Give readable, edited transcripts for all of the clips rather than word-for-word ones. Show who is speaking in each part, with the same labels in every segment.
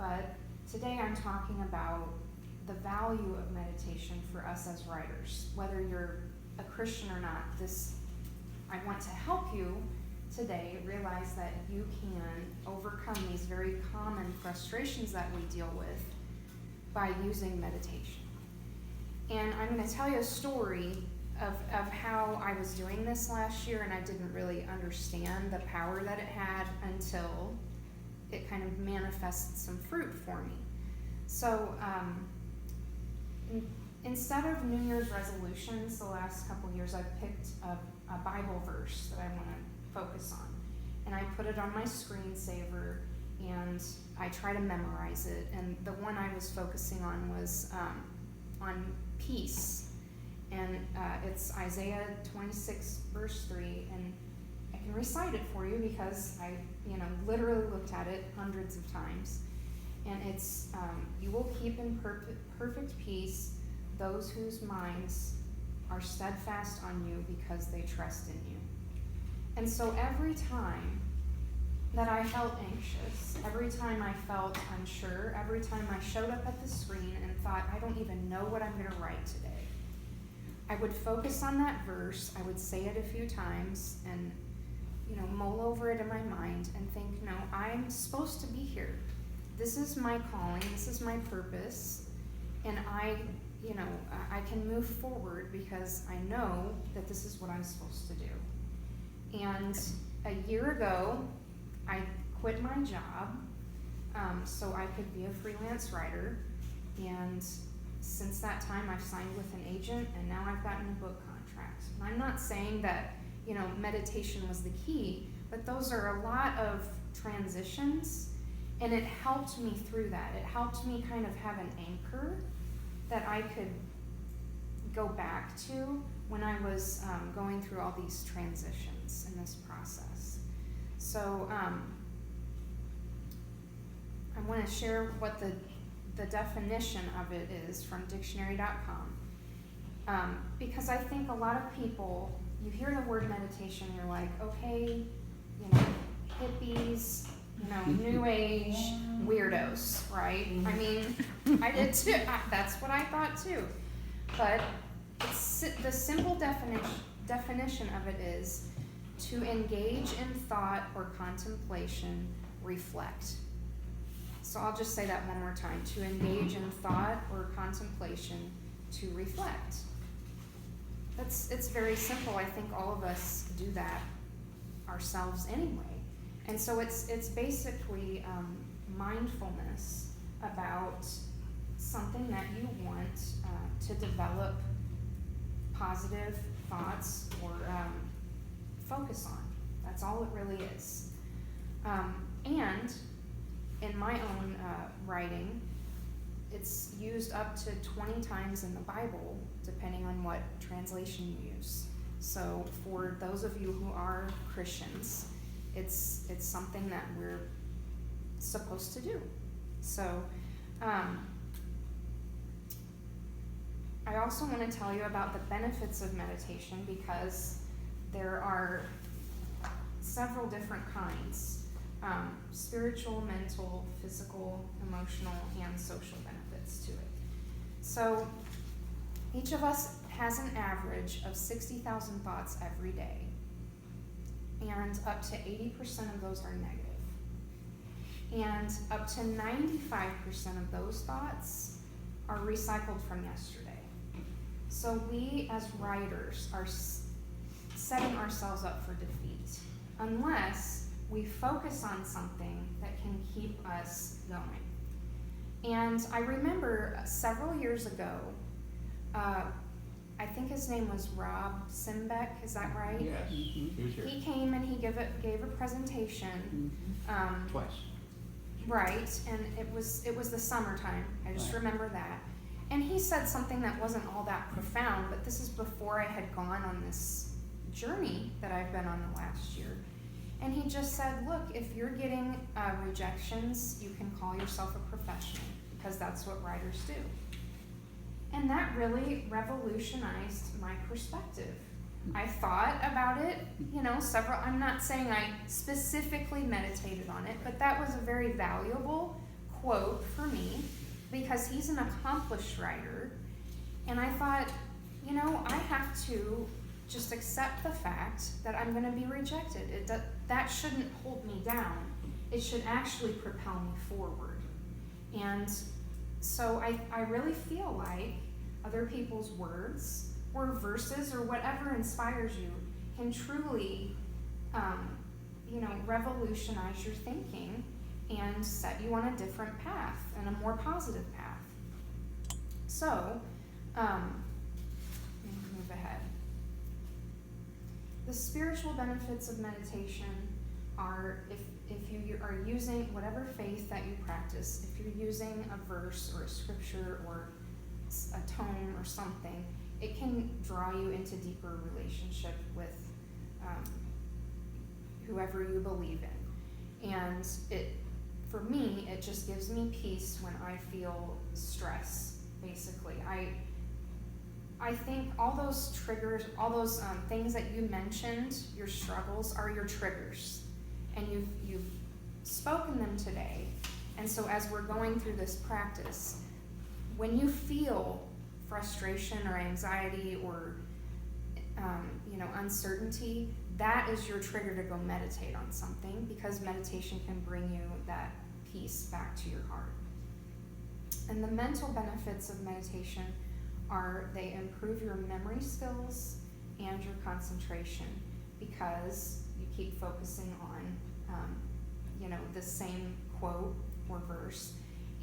Speaker 1: but today I'm talking about the value of meditation for us as writers. Whether you're a Christian or not, I want to help you today realize that you can overcome these very common frustrations that we deal with by using meditation. And I'm going to tell you a story of how I was doing this last year, and I didn't really understand the power that it had until it kind of manifested some fruit for me. So instead of New Year's resolutions, the last couple years I've picked a Bible verse that I want to focus on. And I put it on my screensaver, and I try to memorize it. And the one I was focusing on was on peace. And it's Isaiah 26, verse 3. And I can recite it for you because I literally looked at it hundreds of times. And it's, you will keep in perfect peace those whose minds are steadfast on you because they trust in you. And so every time that I felt anxious, every time I felt unsure, every time I showed up at the screen and thought, I don't even know what I'm going to write today, I would focus on that verse, I would say it a few times, and mull over it in my mind and think, no, I'm supposed to be here. This is my calling, this is my purpose, and I can move forward because I know that this is what I'm supposed to do. And a year ago, I quit my job so I could be a freelance writer, and since that time I've signed with an agent, and now I've gotten a book contract. And I'm not saying that meditation was the key, but those are a lot of transitions, and it helped me through that. It helped me kind of have an anchor that I could go back to when I was going through all these transitions in this process. So I want to share what the definition of it is from dictionary.com, because I think a lot of people, you hear the word meditation, you're like, okay, hippies, new age weirdos, right? I mean, I did too. That's what I thought too. But the simple definition of it is to engage in thought or contemplation, reflect. So I'll just say that one more time. To engage in thought or contemplation, to reflect. It's very simple. I think all of us do that ourselves anyway. And so it's basically mindfulness about something that you want to develop positive thoughts or focus on. That's all it really is. And in my own writing, it's used up to 20 times in the Bible, depending on what translation you use. So for those of you who are Christians, it's something that we're supposed to do. So I also want to tell you about the benefits of meditation, because there are several different kinds: spiritual, mental, physical, emotional, and social benefits to it. So each of us has an average of 60,000 thoughts every day, and up to 80% of those are negative. And up to 95% of those thoughts are recycled from yesterday. So we as writers are setting ourselves up for defeat unless we focus on something that can keep us going. And I remember several years ago, I think his name was Rob Simbeck, is that right?
Speaker 2: Yes, he was here.
Speaker 1: He came and he gave a presentation.
Speaker 2: Twice.
Speaker 1: Right, and it was the summertime. I just
Speaker 2: Right.
Speaker 1: remember that. And he said something that wasn't all that profound, but this is before I had gone on this journey that I've been on the last year. And he just said, look, if you're getting rejections, you can call yourself a professional, because that's what writers do. And that really revolutionized my perspective. I thought about it, several, I'm not saying I specifically meditated on it, but that was a very valuable quote because he's an accomplished writer. And I thought, I have to just accept the fact that I'm going to be rejected. That shouldn't hold me down. It should actually propel me forward. And so I really feel like other people's words or verses or whatever inspires you can truly, revolutionize your thinking and set you on a different path and a more positive path. So, let me move ahead. The spiritual benefits of meditation are if you are using whatever faith that you practice, if you're using a verse or a scripture or a tome or something, it can draw you into deeper relationship with whoever you believe in. And for me, it just gives me peace when I feel stress, basically. I think all those triggers, all those things that you mentioned, your struggles, are your triggers. And you've spoken them today. And so as we're going through this practice, when you feel frustration or anxiety or uncertainty, that is your trigger to go meditate on something, because meditation can bring you that peace back to your heart. And the mental benefits of meditation are they improve your memory skills and your concentration, because you keep focusing on the same quote or verse.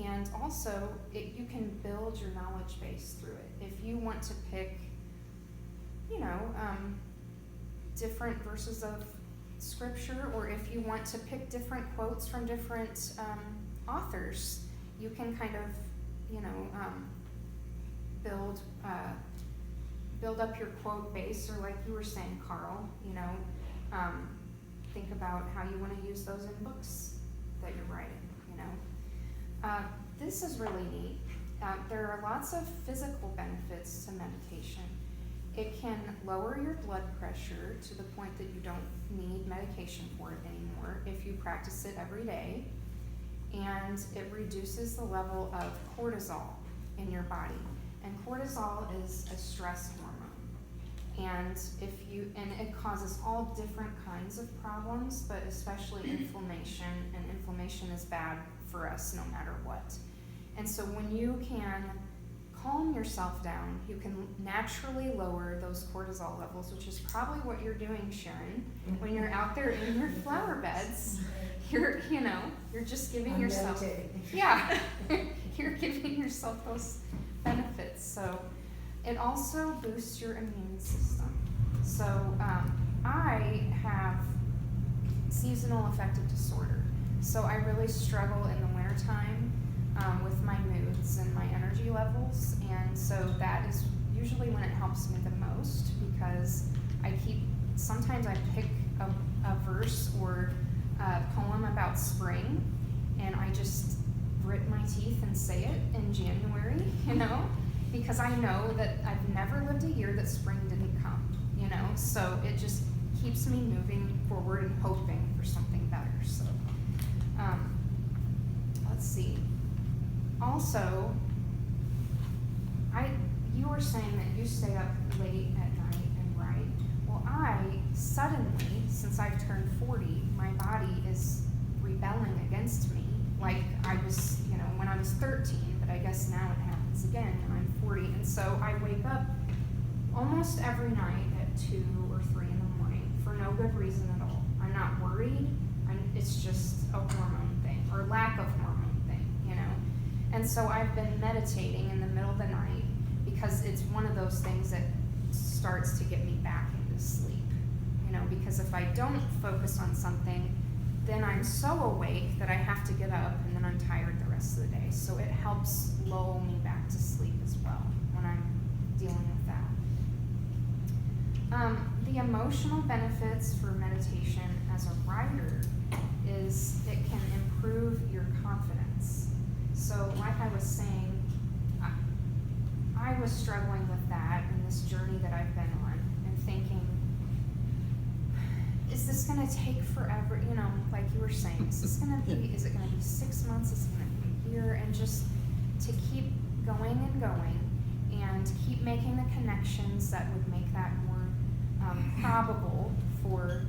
Speaker 1: And also, you can build your knowledge base through it. If you want to pick, different verses of scripture, or if you want to pick different quotes from different authors, you can kind of, build up your quote base, or like you were saying, Carl, think about how you want to use those in books that you're writing, This is really neat. There are lots of physical benefits to meditation. It can lower your blood pressure to the point that you don't need medication for it anymore if you practice it every day. And it reduces the level of cortisol in your body. And cortisol is a stress hormone. And it causes all different kinds of problems, but especially inflammation, and inflammation is bad for us no matter what. And so when you can calm yourself down, you can naturally lower those cortisol levels, which is probably what you're doing, Sharon, when you're out there in your flower beds. You're just giving yourself, you're giving yourself those benefits. So it also boosts your immune system. So I have seasonal affective disorder. So I really struggle in the wintertime with my moods and my energy levels. And so that is usually when it helps me the most, because sometimes I pick a verse or a poem about spring, and I just grit my teeth and say it in January, because I know that I've never lived a year that spring didn't come, so it just keeps me moving forward and hoping for something better. So let's see. Also, you were saying that you stay up late at night and write. Well, suddenly, since I've turned 40, my body is rebelling against me, like I was, when I was 13, but I guess now it happens again when I'm 40. And so I wake up almost every night at 2 or 3 in the morning for no good reason at all. I'm not worried. It's just a hormone thing, or lack of hormone thing, And so I've been meditating in the middle of the night, because it's one of those things that starts to get me back into sleep, because if I don't focus on something, then I'm so awake that I have to get up, and then I'm tired the rest of the day. So it helps lull me back to sleep as well when I'm dealing with that. The emotional benefits for meditation as a writer is it can improve your confidence. So like I was saying, I was struggling with that in this journey that I've been on, and thinking, is this going to take forever? Like you were saying, is it going to be 6 months? Is it going to be a year? And just to keep going and going and keep making the connections that would make that more probable for